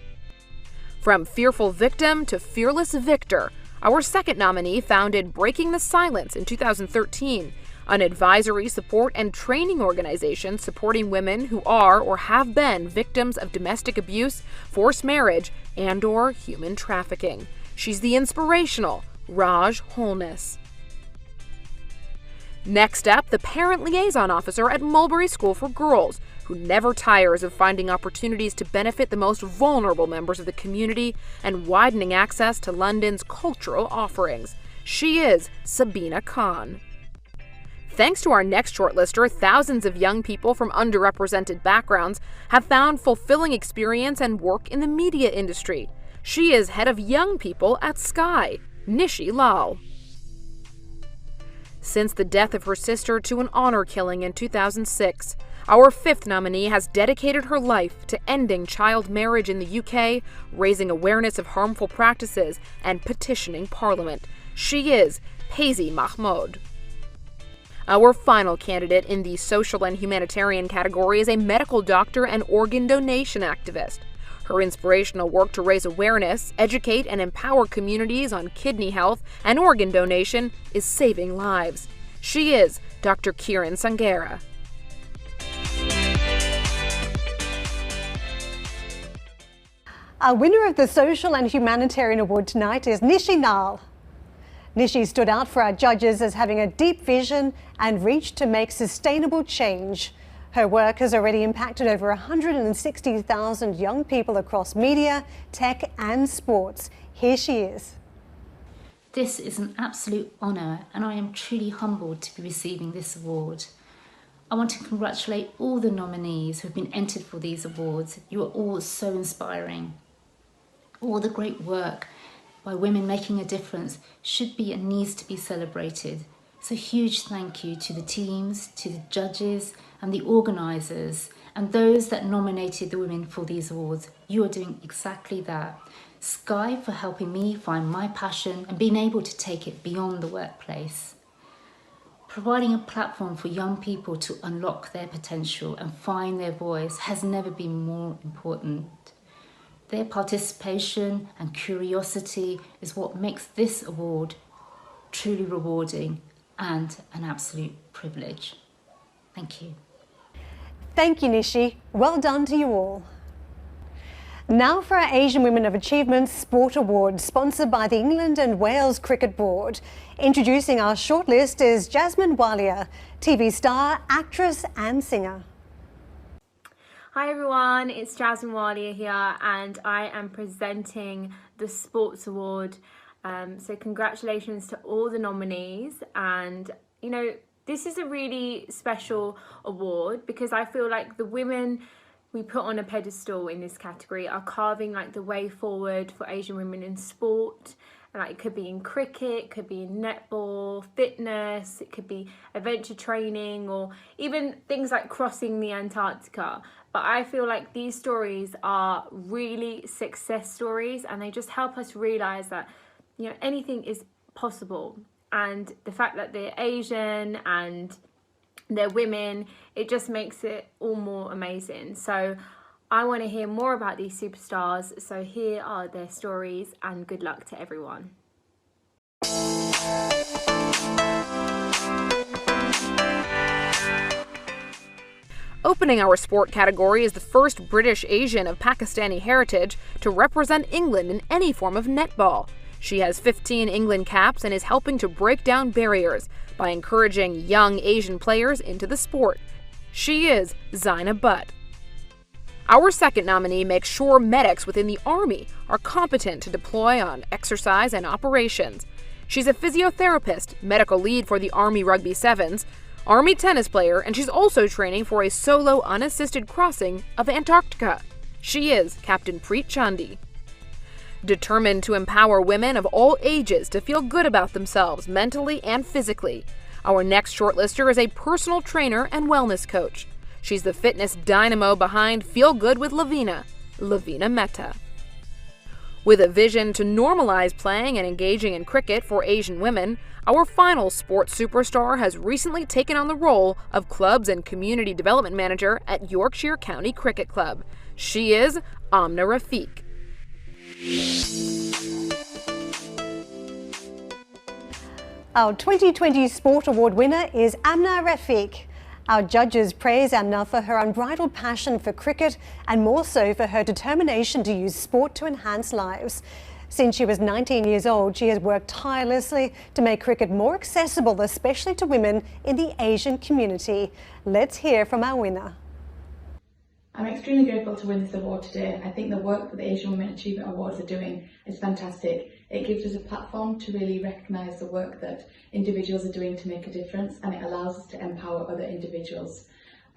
From fearful victim to fearless victor, our second nominee founded Breaking the Silence in 2013, an advisory, support, and training organization supporting women who are or have been victims of domestic abuse, forced marriage, and/or human trafficking. She's the inspirational Raj Holness. Next up, the Parent Liaison Officer at Mulberry School for Girls, who never tires of finding opportunities to benefit the most vulnerable members of the community and widening access to London's cultural offerings. She is Sabina Khan. Thanks to our next shortlister, thousands of young people from underrepresented backgrounds have found fulfilling experience and work in the media industry. She is head of young people at Sky, Nishi Lal. Since the death of her sister to an honor killing in 2006, our fifth nominee has dedicated her life to ending child marriage in the UK, raising awareness of harmful practices, and petitioning Parliament. She is Paisy Mahmood. Our final candidate in the social and humanitarian category is a medical doctor and organ donation activist. Her inspirational work to raise awareness, educate, and empower communities on kidney health and organ donation is saving lives. She is Dr. Kiran Sangera. Our winner of the Social and Humanitarian Award tonight is Nishi Lal. Nishi stood out for our judges as having a deep vision and reach to make sustainable change. Her work has already impacted over 160,000 young people across media, tech and sports. Here she is. This is an absolute honour and I am truly humbled to be receiving this award. I want to congratulate all the nominees who have been entered for these awards. You are all so inspiring. All the great work by women making a difference should be and needs to be celebrated. So huge thank you to the teams, to the judges and the organisers and those that nominated the women for these awards. You are doing exactly that. Sky for helping me find my passion and being able to take it beyond the workplace. Providing a platform for young people to unlock their potential and find their voice has never been more important. Their participation and curiosity is what makes this award truly rewarding and an absolute privilege. Thank you. Thank you, Nishi. Well done to you all. Now for our Asian Women of Achievement Sport Award, sponsored by the England and Wales Cricket Board. Introducing our shortlist is Jasmine Walia, TV star, actress and singer. Hi everyone, it's Jasmine Walia here and I am presenting the Sports Award. So congratulations to all the nominees, and you know, this is a really special award because I feel like the women we put on a pedestal in this category are carving like the way forward for Asian women in sport. Like it could be in cricket, it could be in netball, fitness, it could be adventure training, or even things like crossing the Antarctica. But I feel like these stories are really success stories and they just help us realise that, you know, anything is possible. And the fact that they're Asian and they're women, it just makes it all more amazing. So I want to hear more about these superstars, so here are their stories and good luck to everyone. Opening our sport category is the first British Asian of Pakistani heritage to represent England in any form of netball. She has 15 England caps and is helping to break down barriers by encouraging young Asian players into the sport. She is Zaina Butt. Our second nominee makes sure medics within the Army are competent to deploy on exercise and operations. She's a physiotherapist, medical lead for the Army Rugby Sevens, Army tennis player, and she's also training for a solo unassisted crossing of Antarctica. She is Captain Preet Chandi. Determined to empower women of all ages to feel good about themselves mentally and physically, our next shortlister is a personal trainer and wellness coach. She's the fitness dynamo behind Feel Good with Lavina Mehta. With a vision to normalize playing and engaging in cricket for Asian women, our final sports superstar has recently taken on the role of Clubs and Community Development Manager at Yorkshire County Cricket Club. She is Amna Rafiq. Our 2020 Sport Award winner is Amna Rafiq. Our judges praise Amna for her unbridled passion for cricket and more so for her determination to use sport to enhance lives. Since she was 19 years old, she has worked tirelessly to make cricket more accessible, especially to women in the Asian community. Let's hear from our winner. I'm extremely grateful to win this award today. I think the work that the Asian Women Achievement Awards are doing is fantastic. It gives us a platform to really recognise the work that individuals are doing to make a difference, and it allows us to empower other individuals.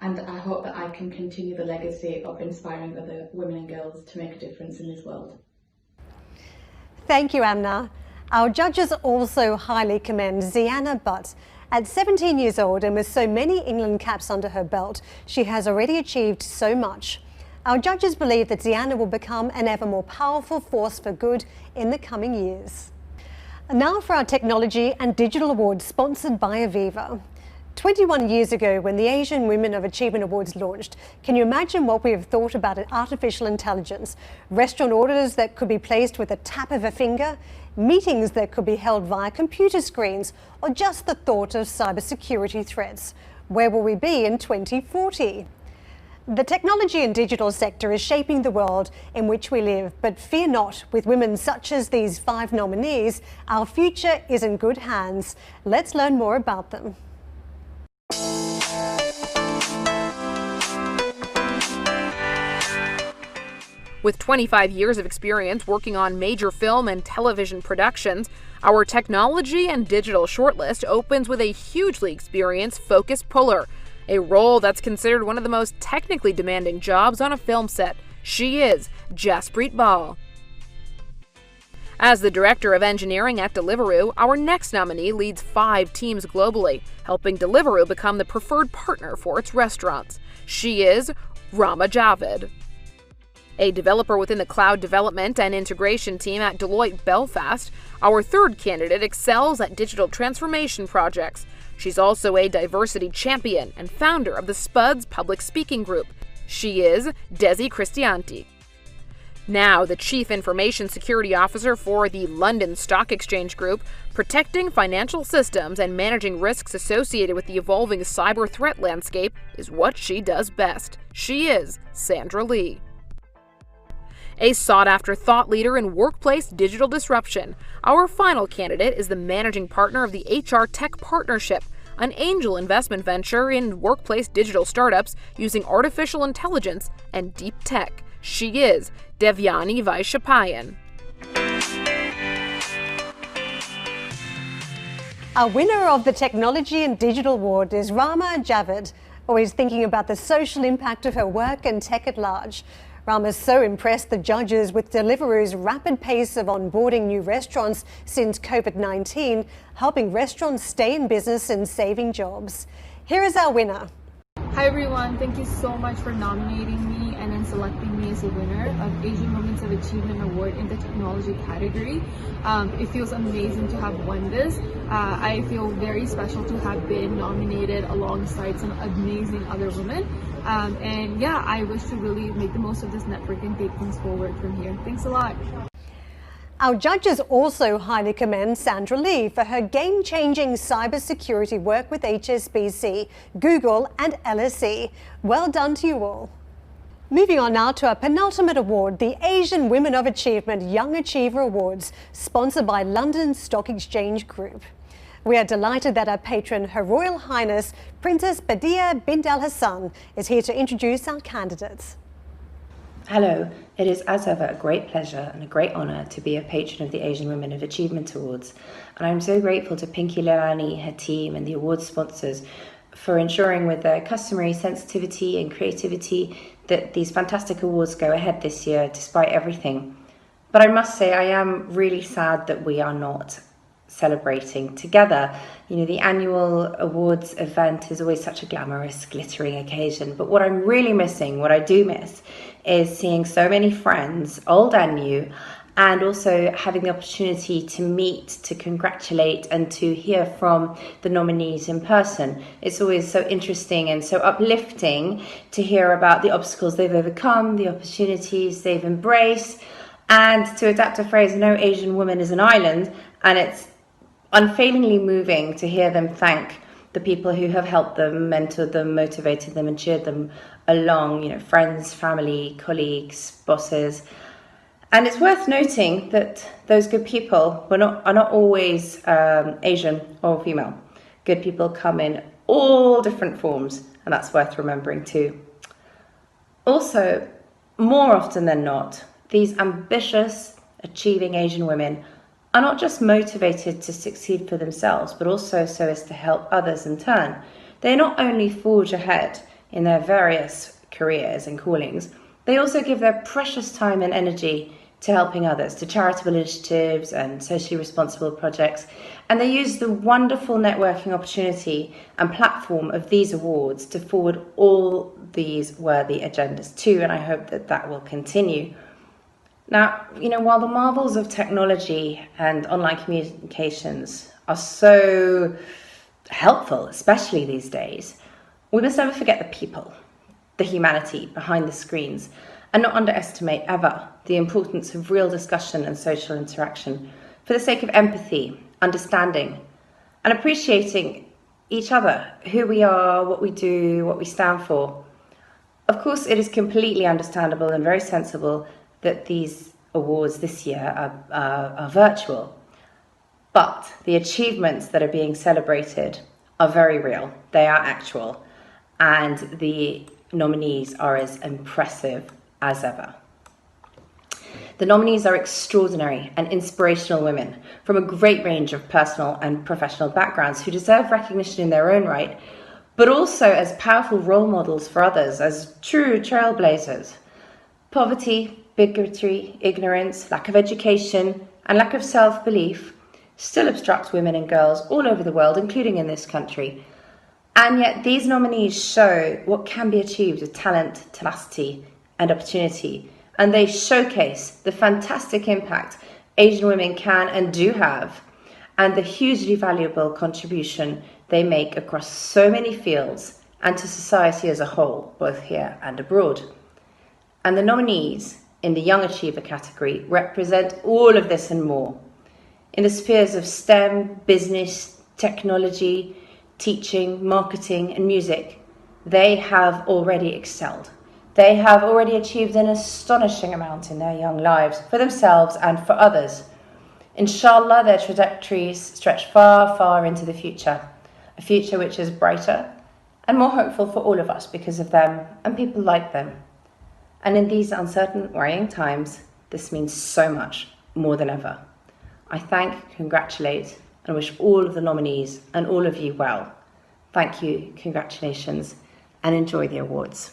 And I hope that I can continue the legacy of inspiring other women and girls to make a difference in this world. Thank you, Amna. Our judges also highly commend Ziana Butt. At 17 years old and with so many England caps under her belt, she has already achieved so much. Our judges believe that Ziana will become an ever more powerful force for good in the coming years. Now for our Technology and Digital Awards sponsored by Aviva. 21 years ago, when the Asian Women of Achievement Awards launched, can you imagine what we have thought about artificial intelligence? Restaurant orders that could be placed with a tap of a finger, meetings that could be held via computer screens, or just the thought of cybersecurity threats. Where will we be in 2040? The technology and digital sector is shaping the world in which we live, but fear not, with women such as these 5 nominees, our future is in good hands. Let's learn more about them. With 25 years of experience working on major film and television productions, our technology and digital shortlist opens with a hugely experienced focus puller, a role that's considered one of the most technically demanding jobs on a film set. She is Jaspreet Ball. As the Director of Engineering at Deliveroo, our next nominee leads 5 teams globally, helping Deliveroo become the preferred partner for its restaurants. She is Rama Javed. A developer within the cloud development and integration team at Deloitte Belfast, our third candidate excels at digital transformation projects. She's also a diversity champion and founder of the Spuds Public Speaking Group. She is Desi Cristianti. Now the Chief Information Security Officer for the London Stock Exchange Group, protecting financial systems and managing risks associated with the evolving cyber threat landscape is what she does best. She is Sandra Lee. A sought-after thought leader in workplace digital disruption, our final candidate is the managing partner of the HR Tech Partnership, an angel investment venture in workplace digital startups using artificial intelligence and deep tech. She is Devyani Vaishapayan. Our winner of the Technology and Digital Award is Rama Javed, always thinking about the social impact of her work and tech at large. Rama's so impressed the judges with Deliveroo's rapid pace of onboarding new restaurants since COVID-19, helping restaurants stay in business and saving jobs. Here is our winner. Hi everyone, thank you so much for nominating me and then selecting me as a winner of Asian Women's of Achievement Award in the technology category. It feels amazing to have won this. I feel very special to have been nominated alongside some amazing other women. And yeah, I wish to really make the most of this network and take things forward from here. Thanks a lot. Our judges also highly commend Sandra Lee for her game-changing cybersecurity work with HSBC, Google and LSE. Well done to you all. Moving on now to our penultimate award, the Asian Women of Achievement Young Achiever Awards, sponsored by London Stock Exchange Group. We are delighted that our patron, Her Royal Highness Princess Badia bint Al Hassan, is here to introduce our candidates. Hello, it is as ever a great pleasure and a great honour to be a patron of the Asian Women of Achievement Awards, and I'm so grateful to Pinky Leilani, her team and the awards sponsors for ensuring with their customary sensitivity and creativity that these fantastic awards go ahead this year despite everything. But I must say I am really sad that we are not celebrating together. You know, the annual awards event is always such a glamorous, glittering occasion, but what I'm really missing, what I do miss, is seeing so many friends, old and new, and also having the opportunity to meet, to congratulate, and to hear from the nominees in person. It's always so interesting and so uplifting to hear about the obstacles they've overcome, the opportunities they've embraced, and to adapt a phrase, no Asian woman is an island, and it's unfailingly moving to hear them thank the people who have helped them, mentored them, motivated them, and cheered them along, you know, friends, family, colleagues, bosses. And it's worth noting that those good people are not always Asian or female. Good people come in all different forms, and that's worth remembering too. Also, more often than not, these ambitious, achieving Asian women are not just motivated to succeed for themselves, but also so as to help others in turn. They not only forge ahead in their various careers and callings, they also give their precious time and energy to helping others, to charitable initiatives and socially responsible projects. And they use the wonderful networking opportunity and platform of these awards to forward all these worthy agendas too, and I hope that that will continue. Now, while the marvels of technology and online communications are so helpful, especially these days, we must never forget the people, the humanity behind the screens, and not underestimate ever the importance of real discussion and social interaction for the sake of empathy, understanding, and appreciating each other, who we are, what we do, what we stand for. Of course, it is completely understandable and very sensible that these awards this year are virtual, but the achievements that are being celebrated are very real. They are actual, and the nominees are as impressive as ever. The nominees are extraordinary and inspirational women from a great range of personal and professional backgrounds who deserve recognition in their own right, but also as powerful role models for others, as true trailblazers. Poverty, bigotry, ignorance, lack of education, and lack of self-belief still obstruct women and girls all over the world, including in this country. And yet these nominees show what can be achieved with talent, tenacity, and opportunity. And they showcase the fantastic impact Asian women can and do have, and the hugely valuable contribution they make across so many fields and to society as a whole, both here and abroad. And the nominees in the Young Achiever category represent all of this and more. In the spheres of STEM, business, technology, teaching, marketing, and music, they have already excelled. They have already achieved an astonishing amount in their young lives, for themselves and for others. Inshallah, their trajectories stretch far, far into the future, a future which is brighter and more hopeful for all of us because of them and people like them. And in these uncertain, worrying times, this means so much, more than ever. I thank, congratulate, and wish all of the nominees and all of you well. Thank you, congratulations, and enjoy the awards.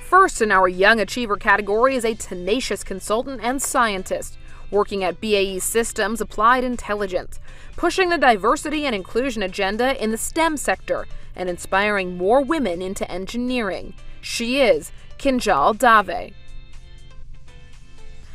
First in our Young Achiever category is a tenacious consultant and scientist, working at BAE Systems Applied Intelligence, pushing the diversity and inclusion agenda in the STEM sector and inspiring more women into engineering. She is Kinjal Dave.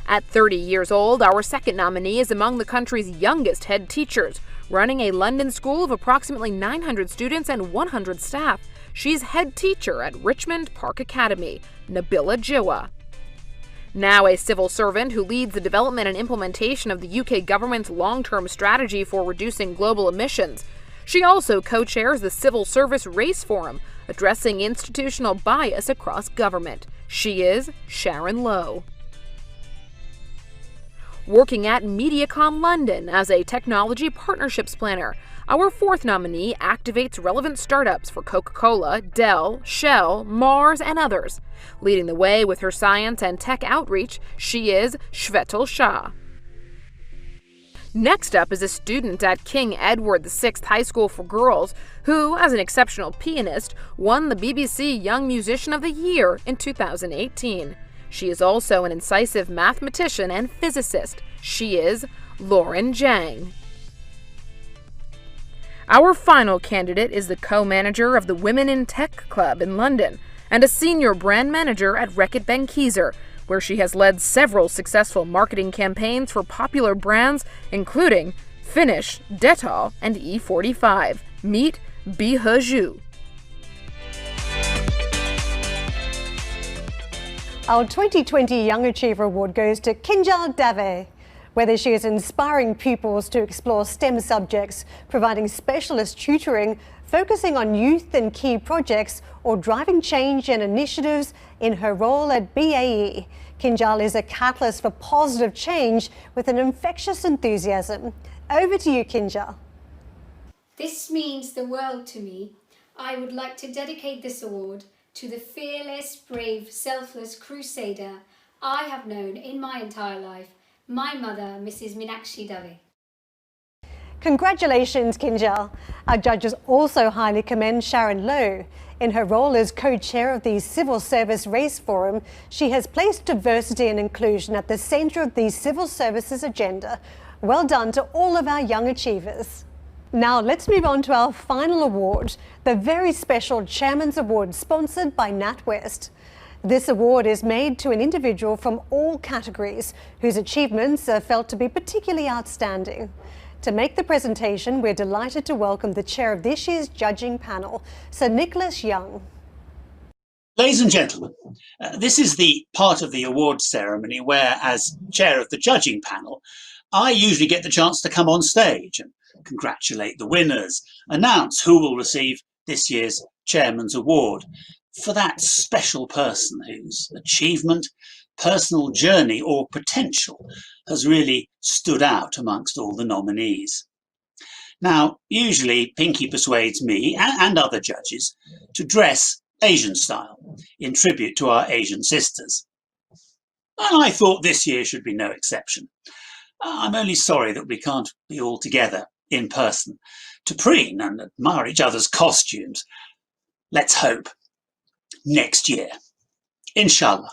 At 30 years old, our second nominee is among the country's youngest head teachers, running a London school of approximately 900 students and 100 staff. She's head teacher at Richmond Park Academy, Nabila Jiwa. Now a civil servant who leads the development and implementation of the UK government's long-term strategy for reducing global emissions, she also co-chairs the Civil Service Race Forum, addressing institutional bias across government. She is Sharon Lowe. Working at Mediacom London as a technology partnerships planner, our fourth nominee activates relevant startups for Coca-Cola, Dell, Shell, Mars, and others. Leading the way with her science and tech outreach, she is Shvetal Shah. Next up is a student at King Edward VI High School for Girls who, as an exceptional pianist, won the BBC Young Musician of the Year in 2018. She is also an incisive mathematician and physicist. She is Lauren Zhang. Our final candidate is the co-manager of the Women in Tech Club in London and a senior brand manager at Reckitt Benckiser, where she has led several successful marketing campaigns for popular brands including Finish, Dettol, and E45. Meet Bihe Zhu. Our 2020 Young Achiever Award goes to Kinjal Dave. Whether she is inspiring pupils to explore STEM subjects, providing specialist tutoring, focusing on youth and key projects, or driving change and initiatives in her role at BAE, Kinjal is a catalyst for positive change with an infectious enthusiasm. Over to you, Kinjal. This means the world to me. I would like to dedicate this award to the fearless, brave, selfless crusader I have known in my entire life, my mother, Mrs. Meenakshi Dave. Congratulations, Kinjal. Our judges also highly commend Sharon Lowe. In her role as co-chair of the Civil Service Race Forum, she has placed diversity and inclusion at the centre of the civil services agenda. Well done to all of our young achievers. Now let's move on to our final award, the very special Chairman's Award sponsored by NatWest. This award is made to an individual from all categories whose achievements are felt to be particularly outstanding. To make the presentation, we're delighted to welcome the chair of this year's judging panel, Sir Nicholas Young. Ladies and gentlemen, this is the part of the awards ceremony where, as chair of the judging panel, I usually get the chance to come on stage and congratulate the winners, announce who will receive this year's Chairman's Award for that special person whose achievement, personal journey or potential has really stood out amongst all the nominees. Now, usually Pinky persuades me and other judges to dress Asian style in tribute to our Asian sisters. And I thought this year should be no exception. I'm only sorry that we can't be all together in person to preen and admire each other's costumes. Let's hope next year, inshallah.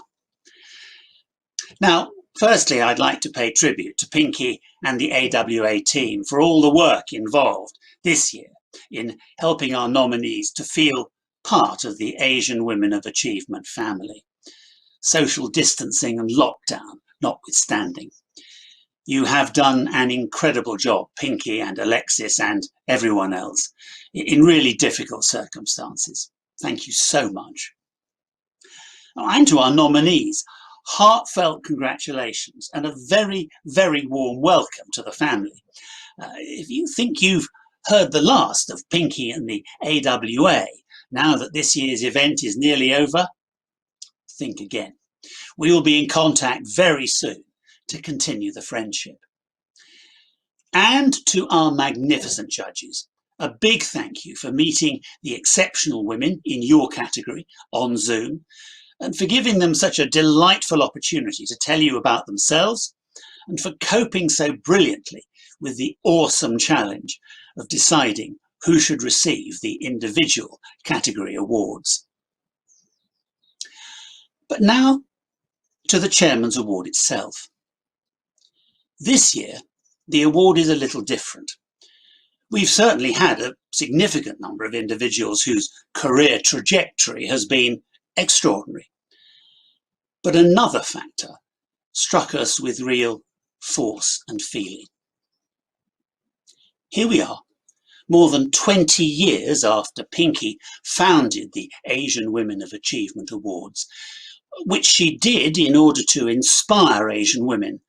Now, firstly, I'd like to pay tribute to Pinky and the AWA team for all the work involved this year in helping our nominees to feel part of the Asian Women of Achievement family. Social distancing and lockdown notwithstanding. You have done an incredible job, Pinky and Alexis and everyone else, in really difficult circumstances. Thank you so much. And to our nominees, heartfelt congratulations and a very, very warm welcome to the family. If you think you've heard the last of Pinky and the AWA, now that this year's event is nearly over, think again. We will be in contact very soon to continue the friendship. And to our magnificent judges, a big thank you for meeting the exceptional women in your category on Zoom and for giving them such a delightful opportunity to tell you about themselves and for coping so brilliantly with the awesome challenge of deciding who should receive the individual category awards. But now to the Chairman's Award itself. This year, the award is a little different. We've certainly had a significant number of individuals whose career trajectory has been extraordinary. But another factor struck us with real force and feeling. Here we are, more than 20 years after Pinky founded the Asian Women of Achievement Awards, which she did in order to inspire Asian women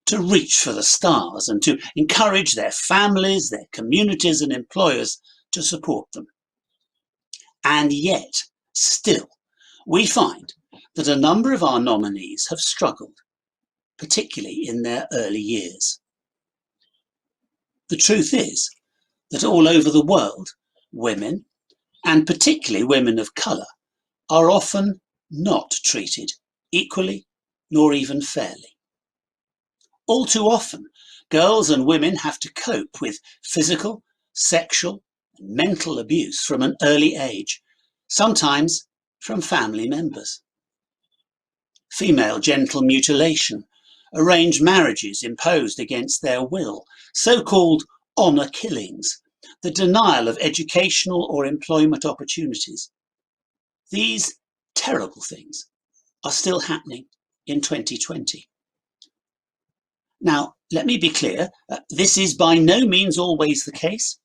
to reach for the stars and to encourage their families, their communities and employers to support them. And yet, still, we find that a number of our nominees have struggled, particularly in their early years. The truth is that all over the world, women, and particularly women of colour, are often not treated equally nor even fairly. All too often, girls and women have to cope with physical, sexual, and mental abuse from an early age, sometimes from family members. Female genital mutilation, arranged marriages imposed against their will, so-called honour killings, the denial of educational or employment opportunities. These terrible things are still happening in 2020. Now, let me be clear, this is by no means always the case.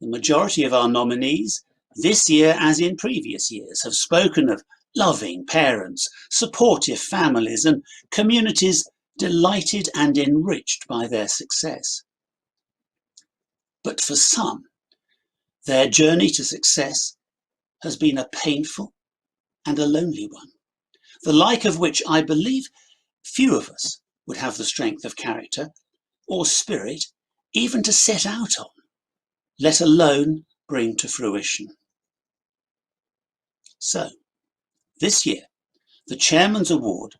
The majority of our nominees, this year as in previous years, have spoken of loving parents, supportive families, and communities delighted and enriched by their success. But for some, their journey to success has been a painful and a lonely one, the like of which I believe few of us would have the strength of character or spirit even to set out on. let alone bring to fruition. So, this year, the Chairman's Award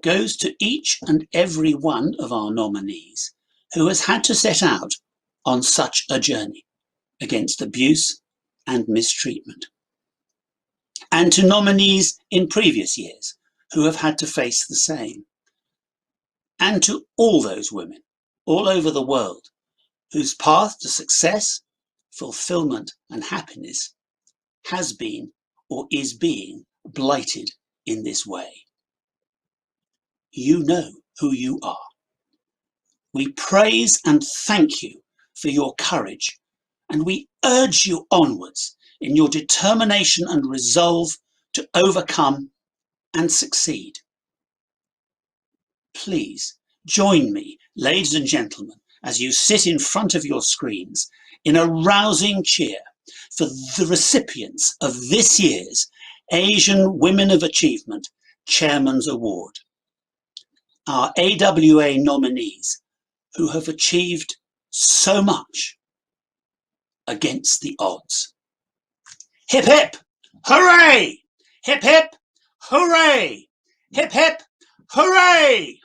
goes to each and every one of our nominees who has had to set out on such a journey against abuse and mistreatment, and to nominees in previous years who have had to face the same, and to all those women all over the world whose path to success, fulfillment and happiness has been or is being blighted in this way. You know who you are. We praise and thank you for your courage, and we urge you onwards in your determination and resolve to overcome and succeed. Please join me, ladies and gentlemen, as you sit in front of your screens in a rousing cheer for the recipients of this year's Asian Women of Achievement Chairman's Award. Our AWA nominees who have achieved so much against the odds. Hip hip, hooray! Hip hip, hooray! Hip hip, hooray!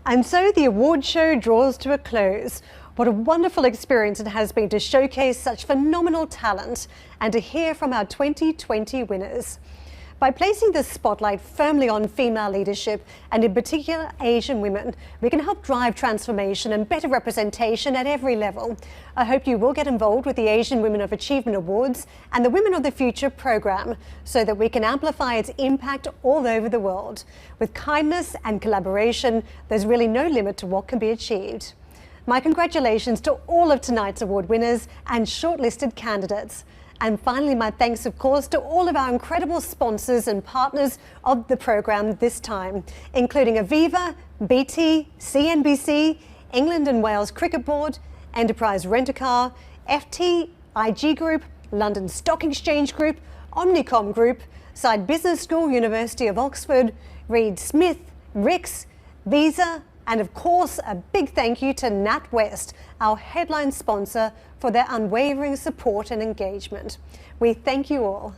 And so the award show draws to a close. What a wonderful experience it has been to showcase such phenomenal talent and to hear from our 2020 winners. By placing the spotlight firmly on female leadership, and in particular Asian women, we can help drive transformation and better representation at every level. I hope you will get involved with the Asian Women of Achievement Awards and the Women of the Future program so that we can amplify its impact all over the world. With kindness and collaboration, there's really no limit to what can be achieved. My congratulations to all of tonight's award winners and shortlisted candidates. And finally, my thanks, of course, to all of our incredible sponsors and partners of the program this time, including Aviva, BT, CNBC, England and Wales Cricket Board, Enterprise Rent-A-Car, FT, IG Group, London Stock Exchange Group, Omnicom Group, Side Business School, University of Oxford, Reed Smith, RICS, Visa, and of course, a big thank you to NatWest, our headline sponsor, for their unwavering support and engagement. We thank you all.